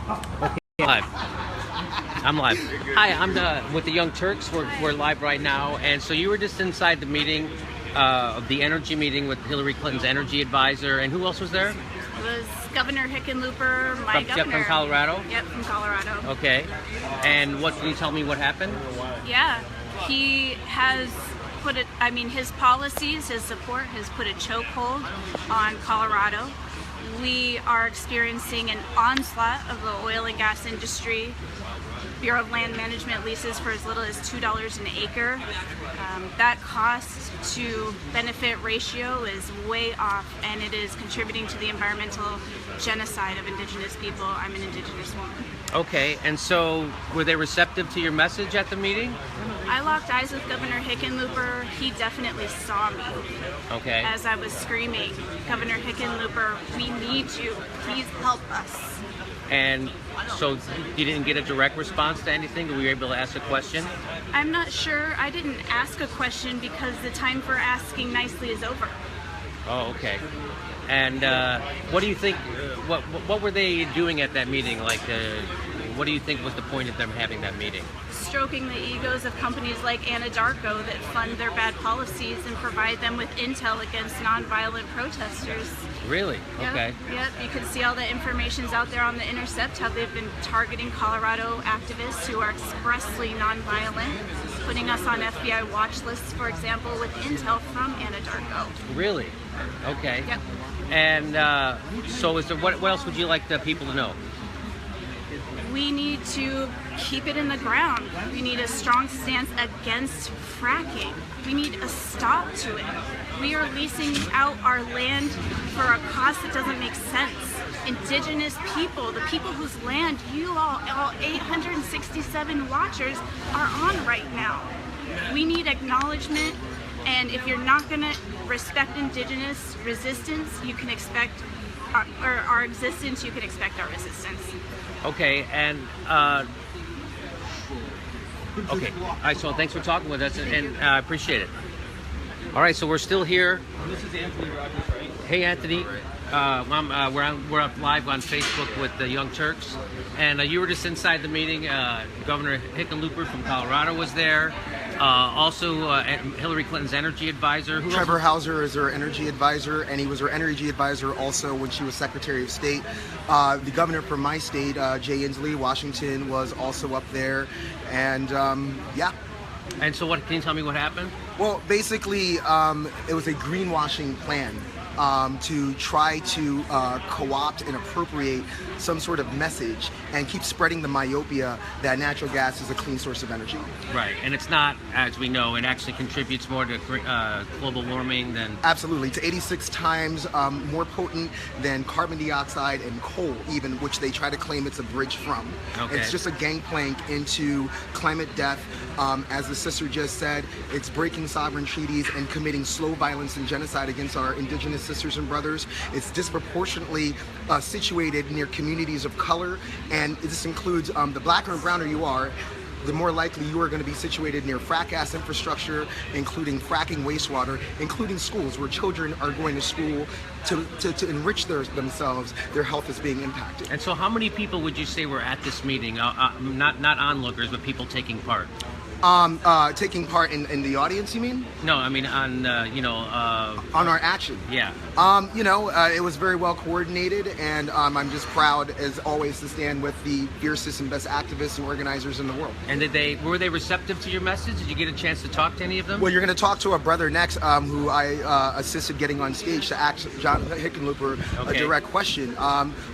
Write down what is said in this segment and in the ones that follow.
Okay, live. I'm live. Hi, I'm with the Young Turks. We're live right now, and so you were just inside the meeting, of the energy meeting with Hillary Clinton's energy advisor, and who else was there? It was Governor Hickenlooper, my governor. From Colorado? Yep, from Colorado. Okay. And what can you tell me what happened? Yeah, he has put it, I mean, his policies, his support has put a chokehold on Colorado. We are experiencing an onslaught of the oil and gas industry. Bureau of Land Management leases for as little as $2 an acre. That cost to benefit ratio is way off, and it is contributing to the environmental genocide of Indigenous people. I'm an Indigenous woman. Okay, and so were they receptive to your message at the meeting? I locked eyes with Governor Hickenlooper. He definitely saw me. Okay. As I was screaming, Governor Hickenlooper, we need you. Please help us. And so you didn't get a direct response to anything? Were you able to ask a question? I'm not sure. I didn't ask a question because the time for asking nicely is over. Oh, okay. And what do you think? What were they doing at that meeting? Like, what do you think was the point of them having that meeting? Stroking the egos of companies like Anadarko that fund their bad policies and provide them with intel against nonviolent protesters. Really? Yep, Okay. Yep. You can see all the information's out there on the Intercept, how they've been targeting Colorado activists who are expressly nonviolent, putting us on FBI watch lists, for example, with intel from Anadarko. Really? Okay. Yep. And so is there, what else would you like the people to know? We need to keep it in the ground. We need a strong stance against fracking. We need a stop to it. We are leasing out our land for a cost that doesn't make sense. Indigenous people, the people whose land you all 867 watchers are on right now. We need acknowledgement, and if you're not going to respect Indigenous resistance, you can expect our existence, you can expect our resistance. Okay, and okay. All right, so thanks for talking with us, and I appreciate it. All right, so we're still here. This is Anthony Rogers, right? Hey, Anthony. We're up live on Facebook with the Young Turks, and you were just inside the meeting. Governor Hickenlooper from Colorado was there. Also, Hillary Clinton's energy advisor. Who Trevor else? Hauser is her energy advisor, and he was her energy advisor also when she was Secretary of State. The governor from my state, Jay Inslee, Washington, was also up there, and yeah. And so, what can you tell me what happened? Well, basically, it was a greenwashing plan to try to co-opt and appropriate some sort of message and keep spreading the myopia that natural gas is a clean source of energy. Right, and it's not, as we know, it actually contributes more to global warming than... Absolutely, to 86 times more potent than carbon dioxide and coal, even, which they try to claim it's a bridge from. Okay. It's just a gangplank into climate death. As the sister just said, it's breaking sovereign treaties and committing slow violence and genocide against our indigenous sisters and brothers. It's disproportionately situated near communities of color, and this includes the blacker and browner you are, the more likely you are going to be situated near frack gas infrastructure, including fracking wastewater, including schools where children are going to school to enrich themselves. Their health is being impacted. And so how many people would you say were at this meeting? Not onlookers, but people taking part? Taking part in the audience, you mean? No, I mean on, on our action. Yeah. It was very well coordinated, and I'm just proud, as always, to stand with the fiercest and best activists and organizers in the world. And were they receptive to your message? Did you get a chance to talk to any of them? Well, you're going to talk to a brother next, who I assisted getting on stage to ask John Hickenlooper a direct question.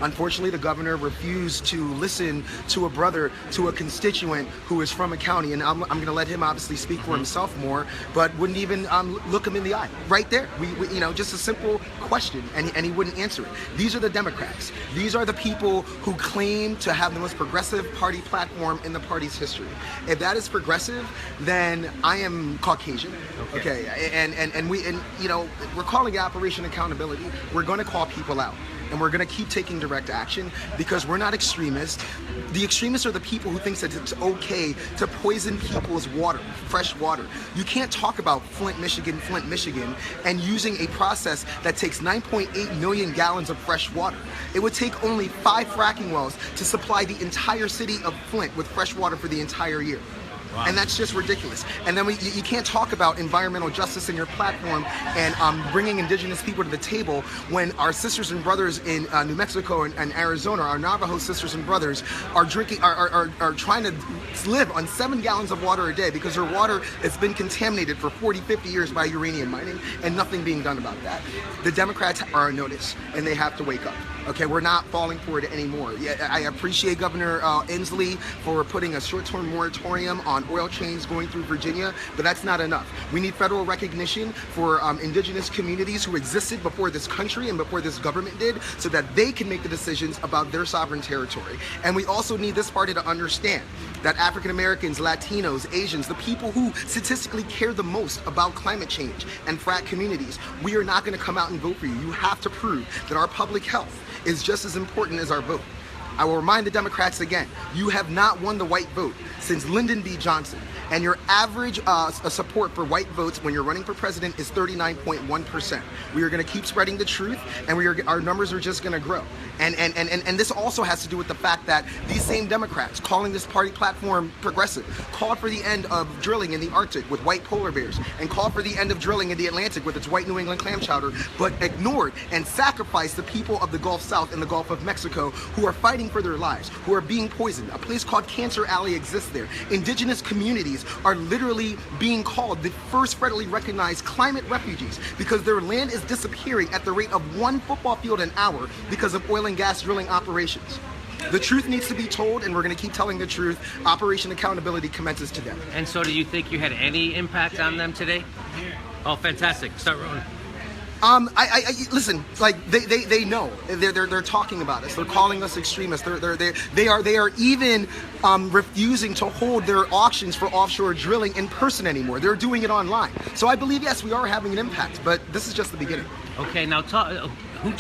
Unfortunately, the governor refused to listen to a brother, to a constituent who is from a county, and I'm going to let him obviously speak for himself more, but wouldn't even look him in the eye. Right there, we just a simple question, and he wouldn't answer it. These are the Democrats. These are the people who claim to have the most progressive party platform in the party's history. If that is progressive, then I am Caucasian. Okay, and we're calling it Operation Accountability. We're going to call people out. and we're going to keep taking direct action because we're not extremists. The extremists are the people who think that it's okay to poison people's water, fresh water. You can't talk about Flint, Michigan, and using a process that takes 9.8 million gallons of fresh water. It would take only 5 fracking wells to supply the entire city of Flint with fresh water for the entire year. Wow. And that's just ridiculous. And then you can't talk about environmental justice in your platform and bringing indigenous people to the table when our sisters and brothers in New Mexico and Arizona, our Navajo sisters and brothers, are trying to live on 7 gallons of water a day because their water has been contaminated for 40, 50 years by uranium mining and nothing being done about that. The Democrats are on notice and they have to wake up. Okay, we're not falling for it anymore. Yeah, I appreciate Governor Inslee for putting a short-term moratorium on oil change going through Virginia, but that's not enough. We need federal recognition for indigenous communities who existed before this country and before this government did, so that they can make the decisions about their sovereign territory. And we also need this party to understand that African Americans, Latinos, Asians, the people who statistically care the most about climate change and frac communities, we are not going to come out and vote for you. You have to prove that our public health is just as important as our vote. I will remind the Democrats again, you have not won the white vote since Lyndon B. Johnson. And your average support for white votes when you're running for president is 39.1%. We are going to keep spreading the truth, and our numbers are just going to grow. And this also has to do with the fact that these same Democrats, calling this party platform progressive, called for the end of drilling in the Arctic with white polar bears, and called for the end of drilling in the Atlantic with its white New England clam chowder, but ignored and sacrificed the people of the Gulf South and the Gulf of Mexico who are fighting for their lives, who are being poisoned. A place called Cancer Alley exists there. Indigenous communities are literally being called the first federally recognized climate refugees because their land is disappearing at the rate of 1 football field an hour because of oil and gas drilling operations. The truth needs to be told, and we're going to keep telling the truth. Operation Accountability commences today. And so do you think you had any impact on them today? Oh, fantastic. Start rolling. I listen. Like they know they're talking about us. They're calling us extremists. They are even refusing to hold their auctions for offshore drilling in person anymore. They're doing it online. So I believe yes, we are having an impact. But this is just the beginning. Okay, now who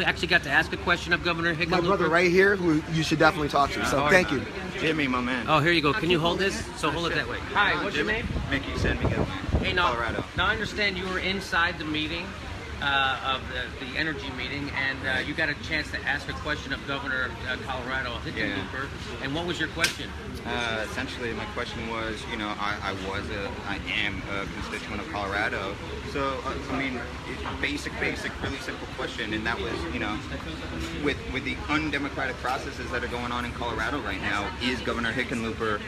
actually got to ask a question of Governor Hickenlooper? My brother right here, who you should definitely talk to. So thank you. Jimmy, my man. Oh, here you go. Can you hold this? So hold it that way. Hi, what's your name? Mickey San Miguel. Hey, now, Colorado. Now I understand you were inside the meeting. Of the energy meeting, and you got a chance to ask a question of Governor Colorado Hickenlooper. Yeah. And what was your question? Essentially, my question was, I am a constituent of Colorado. So, I mean, basic, really simple question, and that was, with the undemocratic processes that are going on in Colorado right now, is Governor Hickenlooper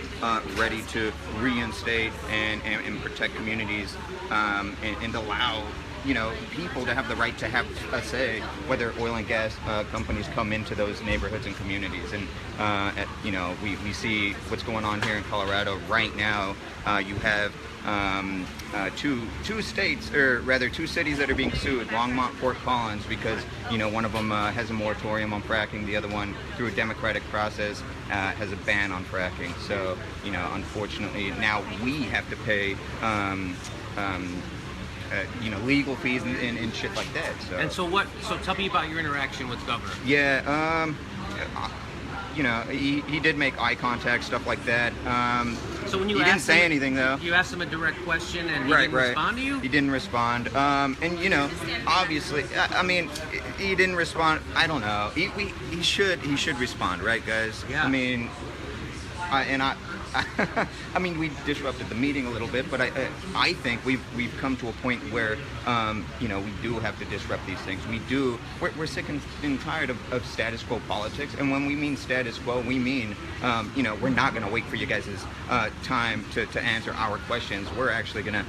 ready to reinstate and protect communities and allow people to have the right to have a say whether oil and gas companies come into those neighborhoods and communities. And we see what's going on here in Colorado right now. You have two states, or rather 2 cities that are being sued, Longmont, Fort Collins, because one of them has a moratorium on fracking, the other one through a democratic process has a ban on fracking. So unfortunately now we have to pay legal fees and shit like that. So. And so tell me about your interaction with Governor. Yeah, he did make eye contact, stuff like that. So when you he didn't say anything though. You asked him a direct question and he didn't respond to you? He didn't respond. And obviously, I mean, he didn't respond. I don't know. He should respond, right, guys? Yeah. I mean, I mean, we disrupted the meeting a little bit, but I think we've come to a point where we do have to disrupt these things. We're sick and tired of status quo politics, and when we mean status quo, we mean we're not going to wait for you guys' time to answer our questions. We're actually going to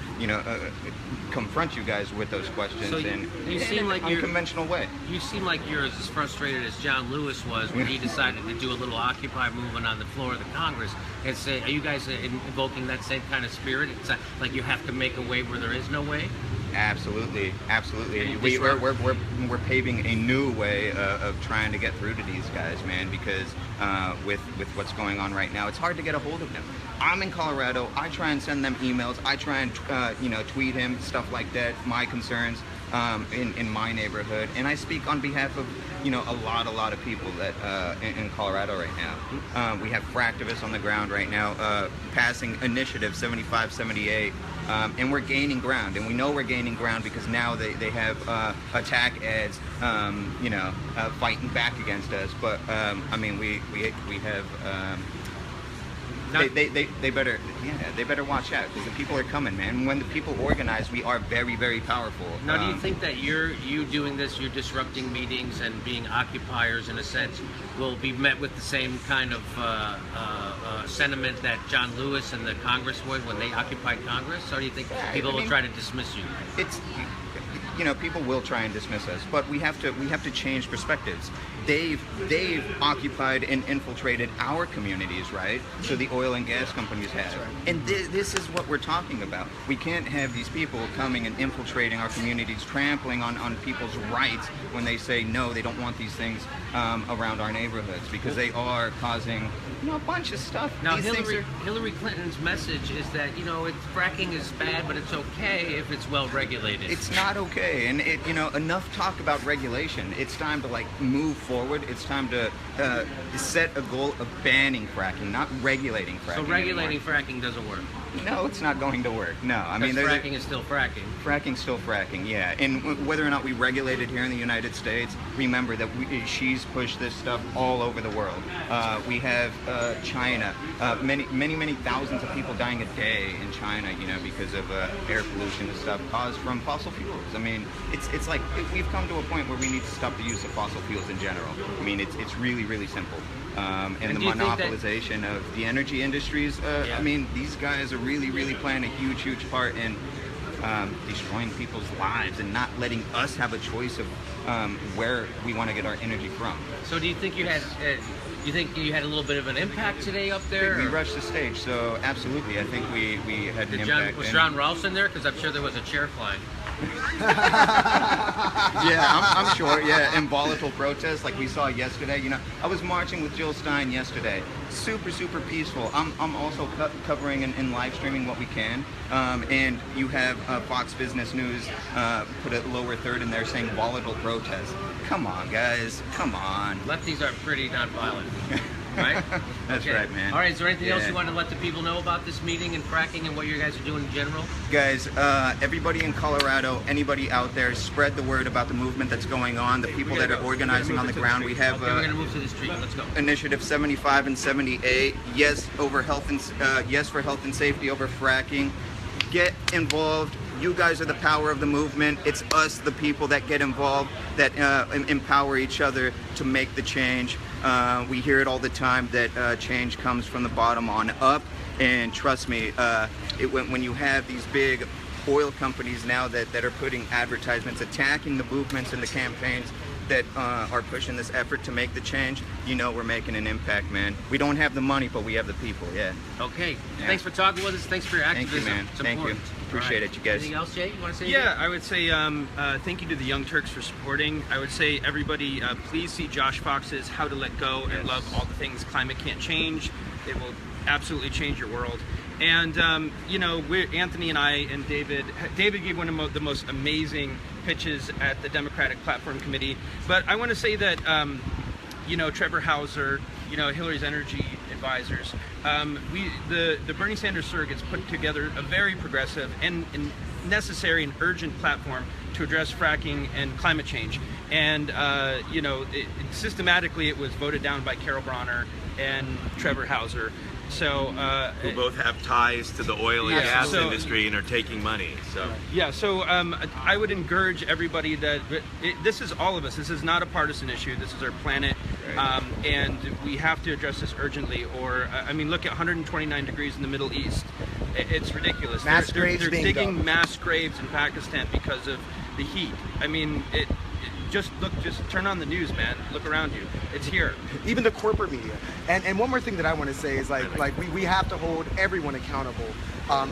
confront you guys with those questions in an unconventional way. You seem like you're as frustrated as John Lewis was when he decided to do a little Occupy movement on the floor of the Congress. And say, are you guys invoking that same kind of spirit? It's like you have to make a way where there is no way? Absolutely. We're paving a new way of trying to get through to these guys, man, because with what's going on right now, it's hard to get a hold of them. I'm in Colorado. I try and send them emails. I try and tweet him, stuff like that, my concerns in my neighborhood, and I speak on behalf of you know, a lot of people that in Colorado right now. We have fractivists on the ground right now, passing Initiative 7578, and we're gaining ground. And we know we're gaining ground because now they have attack ads, you know, fighting back against us. But I mean, we have. They better watch out, because the people are coming, man. When the people organize, we are very, very powerful. Now, do you think that you doing this, you're disrupting meetings and being occupiers in a sense, will be met with the same kind of sentiment that John Lewis and the Congress would when they occupied Congress? Or do you think people will try to dismiss you? It's, you know, people will try and dismiss us, but we have to change perspectives. They've occupied and infiltrated our communities, right? So the oil and gas companies have. Right. And this is what we're talking about. We can't have these people coming and infiltrating our communities, trampling on people's rights when they say no, they don't want these things around our neighborhoods, because they are causing, you know, a bunch of stuff. Now, Hillary Clinton's message is that, you know, fracking is bad, but it's okay if it's well regulated. It's not okay, and you know, enough talk about regulation. It's time to like move forward. It's time to set a goal of banning fracking, not regulating fracking. So regulating fracking doesn't work. No, it's not going to work. No, I mean, fracking is still fracking. Fracking's still fracking, yeah. And whether or not we regulate it here in the United States, remember that she's pushed this stuff all over the world. We have China, many thousands of people dying a day in China, you know, because of air pollution and stuff caused from fossil fuels. I mean, it's like we've come to a point where we need to stop the use of fossil fuels in general. I mean, it's really simple. And the monopolization of the energy industries, I mean, these guys are really playing a huge part in destroying people's lives and not letting us have a choice of where we want to get our energy from. So do you think you had a little bit of an impact today up there? We rushed the stage, so absolutely. I think we had an impact. Was John Ralston there? Because I'm sure there was a chair flying. Yeah, I'm sure. Yeah, and volatile protests like we saw yesterday. You know, I was marching with Jill Stein yesterday. Super peaceful. I'm also covering and live streaming what we can. And you have Fox Business News put a lower third in there saying volatile protests. Come on, guys. Come on. Lefties are pretty nonviolent. Right? That's right, man. All right, is there anything else you want to let the people know about this meeting and fracking and what you guys are doing in general? Guys, everybody in Colorado, anybody out there, spread the word about the movement that's going on, the people that are organizing on the ground. We have we're going to move to the street. Let's go. Initiative 75 and 78, yes for health and safety over fracking. Get involved. You guys are the power of the movement. It's us, the people, that get involved, that empower each other to make the change. We hear it all the time that change comes from the bottom on up, and trust me, when you have these big oil companies now that are putting advertisements attacking the movements and the campaigns that are pushing this effort to make the change, you know we're making an impact, man. We don't have the money, but we have the people, yeah. Okay. Yeah. Thanks for talking with us. Thanks for your activism. Thank you, man. Thank you. Appreciate it, you guys. Anything else, Jay? You want to say anything? Yeah, I would say thank you to the Young Turks for supporting. I would say everybody, please see Josh Fox's How to Let Go and Love All the Things Climate Can't Change. It will absolutely change your world. And, you know, Anthony and I and David gave one of the most amazing pitches at the Democratic Platform Committee. But I want to say that, you know, Trevor Hauser, you know, Hillary's energy advisors, the Bernie Sanders surrogates put together a very progressive and necessary and urgent platform to address fracking and climate change. And, you know, systematically it was voted down by Carol Bronner and Trevor Hauser. So who both have ties to the oil and gas industry and are taking money. So yeah, so I would encourage everybody that this is all of us. This is not a partisan issue. This is our planet, and we have to address this urgently. Or I mean, look at 129 degrees in the Middle East. It's ridiculous. They're digging mass graves in Pakistan because of the heat. I mean, just turn on the news, man. Look around you. It's here. Even the corporate media. And one more thing that I want to say is like we have to hold everyone accountable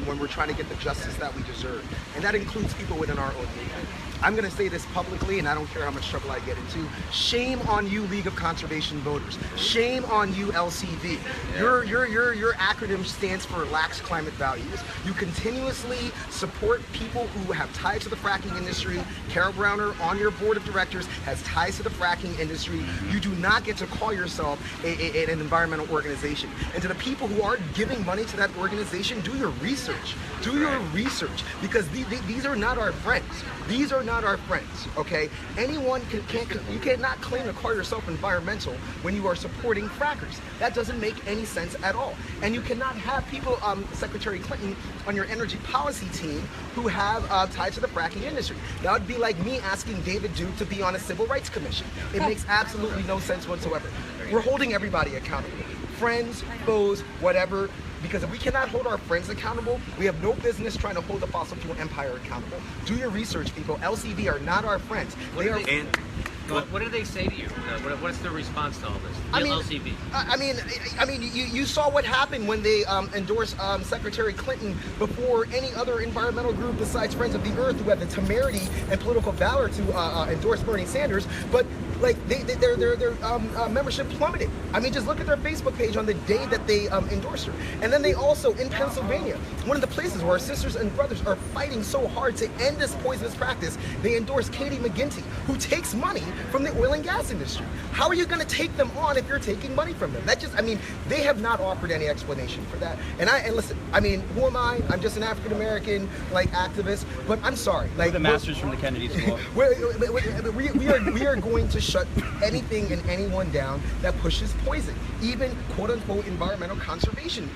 when we're trying to get the justice that we deserve. And that includes people within our own movement. I'm going to say this publicly, and I don't care how much trouble I get into. Shame on you, League of Conservation Voters. Shame on you, LCV. Your acronym stands for lax climate values. You continuously support people who have ties to the fracking industry. Carol Browner on your board of directors has ties to the fracking industry. You do not get to call yourself an environmental organization. And to the people who are giving money to that organization, do your research. Do your research, because these are not our friends. These are not our friends, okay? Anyone you cannot claim to call yourself environmental when you are supporting frackers. That doesn't make any sense at all. And you cannot have people, Secretary Clinton, on your energy policy team who have ties to the fracking industry. That would be like me asking David Duke to be on a civil rights commission. It makes absolutely no sense whatsoever. We're holding everybody accountable. Friends, foes, whatever. Because if we cannot hold our friends accountable, we have no business trying to hold the fossil fuel empire accountable. Do your research, people. LCV are not our friends. They are. What do they say to you? What's their response to all this? LCV. I mean, you saw what happened when they endorsed Secretary Clinton before any other environmental group besides Friends of the Earth, who had the temerity and political valor to endorse Bernie Sanders. But like their membership plummeted. I mean, just look at their Facebook page on the day that they endorsed her. And then they also, in Pennsylvania, one of the places where our sisters and brothers are fighting so hard to end this poisonous practice, they endorsed Katie McGinty, who takes money from the oil and gas industry. How are you going to take them on if you're taking money from them? They have not offered any explanation for that. And listen, I mean, who am I? I'm just an African American activist. But I'm sorry. We're the masters from the Kennedy School. we are going to shut anything and anyone down that pushes poison, even quote unquote environmental conservation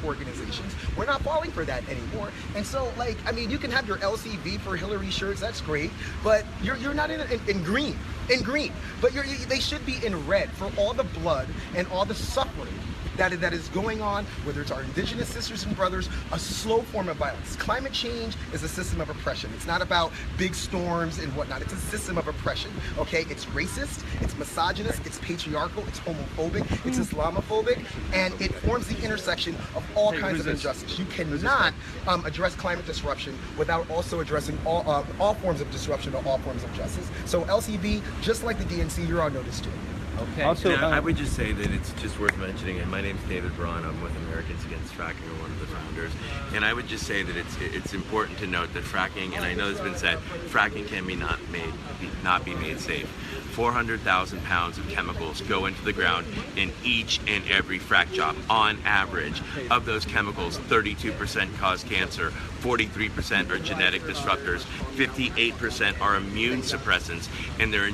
organizations. We're not falling for that anymore. And so, you can have your LCV for Hillary shirts. That's great, but you're not in green. But they should be in red for all the blood and all the suffering that is going on, whether it's our indigenous sisters and brothers, a slow form of violence. Climate change is a system of oppression. It's not about big storms and whatnot. It's a system of oppression, okay? It's racist, it's misogynist, it's patriarchal, it's homophobic, it's Islamophobic, and it forms the intersection of all kinds of injustice. You cannot address climate disruption without also addressing all forms of disruption or all forms of justice. So LCV, just like the DNC, you're on notice too. Okay. Also, I would just say that it's just worth mentioning, and my name's David Braun. I'm with Americans Against Fracking, or one of the founders. And I would just say that it's important to note that fracking, and I know it's been said, fracking can not be made safe. 400,000 pounds of chemicals go into the ground in each and every frack job. On average, of those chemicals, 32% cause cancer, 43% are genetic disruptors, 58% are immune suppressants, and they're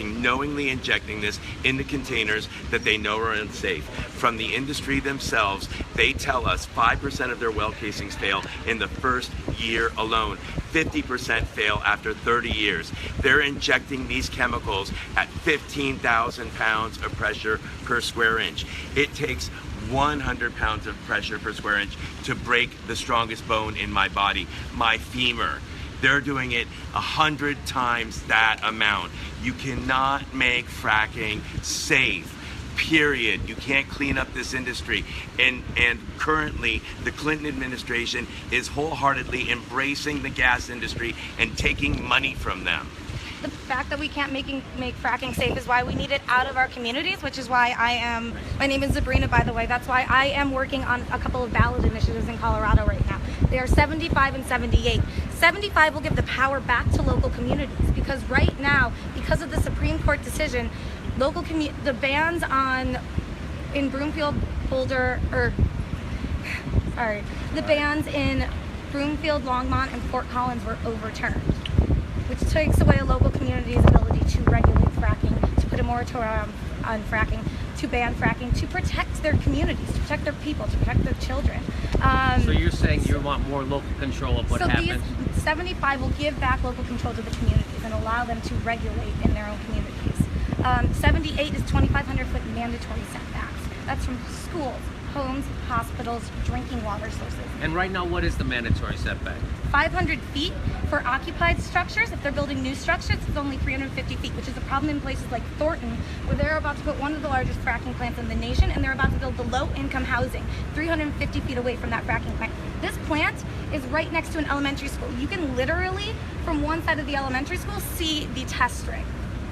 knowingly injecting this into containers that they know are unsafe. From the industry themselves, they tell us 5% of their well casings fail in the first year alone. 50% fail after 30 years. They're injecting these chemicals at 15,000 pounds of pressure per square inch. It takes 100 pounds of pressure per square inch to break the strongest bone in my body, my femur. They're doing it 100 times that amount. You cannot make fracking safe. Period. You can't clean up this industry. And currently, the Clinton administration is wholeheartly embracing the gas industry and taking money from them. The fact that we can't make fracking safe is why we need it out of our communities, which is why my name is Sabrina, by the way. That's why I am working on a couple of ballot initiatives in Colorado right now. They are 75 and 78. 75 will give the power back to local communities, because right now, because of the Supreme Court decision, the bans in Broomfield, the bans in Broomfield, Longmont, and Fort Collins were overturned, which takes away a local community's ability to regulate fracking, to put a moratorium on fracking, to ban fracking, to protect their communities, to protect their people, to protect their children. So you're saying you want more local control of what happens? These 75 will give back local control to the communities and allow them to regulate in their own communities. 78 is 2,500-foot mandatory setbacks. That's from schools, homes, hospitals, drinking water sources. And right now, what is the mandatory setback? 500 feet for occupied structures. If they're building new structures, it's only 350 feet, which is a problem in places like Thornton, where they're about to put one of the largest fracking plants in the nation, and they're about to build the low-income housing 350 feet away from that fracking plant. This plant is right next to an elementary school. You can literally, from one side of the elementary school, see the test rig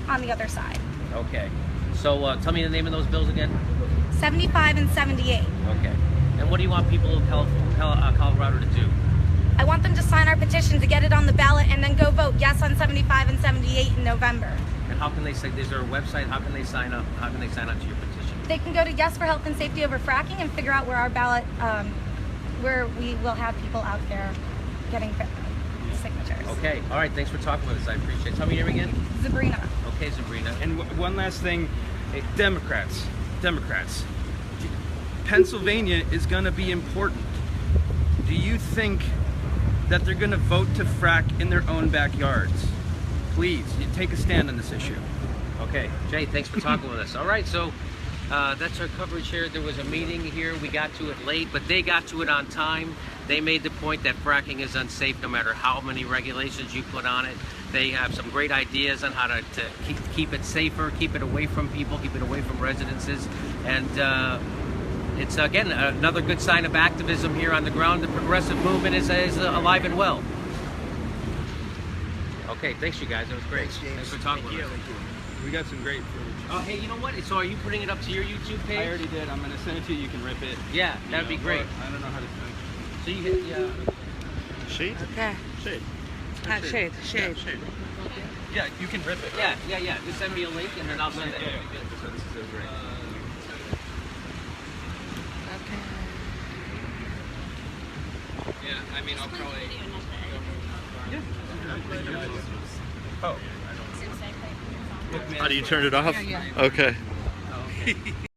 on the other side. Okay. So tell me the name of those bills again. 75 and 78. Okay. And what do you want people of Colorado to do? I want them to sign our petition to get it on the ballot and then go vote yes on 75 and 78 in November. And how can they say, is there a website? How can they sign up? How can they sign up to your petition? They can go to Yes for Health and Safety Over Fracking and figure out where our ballot, where we will have people out there getting signatures. Okay. All right. Thanks for talking with us. I appreciate it. Tell me your name again. Sabrina. Okay, Sabrina. And one last thing, Democrats. Pennsylvania is going to be important. Do you think that they're going to vote to frack in their own backyards? Please, you take a stand on this issue. Okay, Jay, thanks for talking with us. All right, so that's our coverage here. There was a meeting here. We got to it late, but they got to it on time. They made the point that fracking is unsafe no matter how many regulations you put on it. They have some great ideas on how to keep it safer, keep it away from people, keep it away from residences. And it's, again, another good sign of activism here on the ground. The progressive movement is alive and well. Okay, thanks you guys. That was great. Thanks, James. Thanks for talking with us. We got some great footage. Oh, hey, you know what? So are you putting it up to your YouTube page? I already did. I'm going to send it to you. You can rip it. Yeah, that'd be great. I don't know how to send it. So you hit, yeah. Shade? Okay. Shade. Shade. Yeah, shade. Yeah, you can rip it. Yeah. Just send me a link and then I'll send it. So this is great. Okay. Yeah, I mean, I'll probably. How do you turn it off? Okay.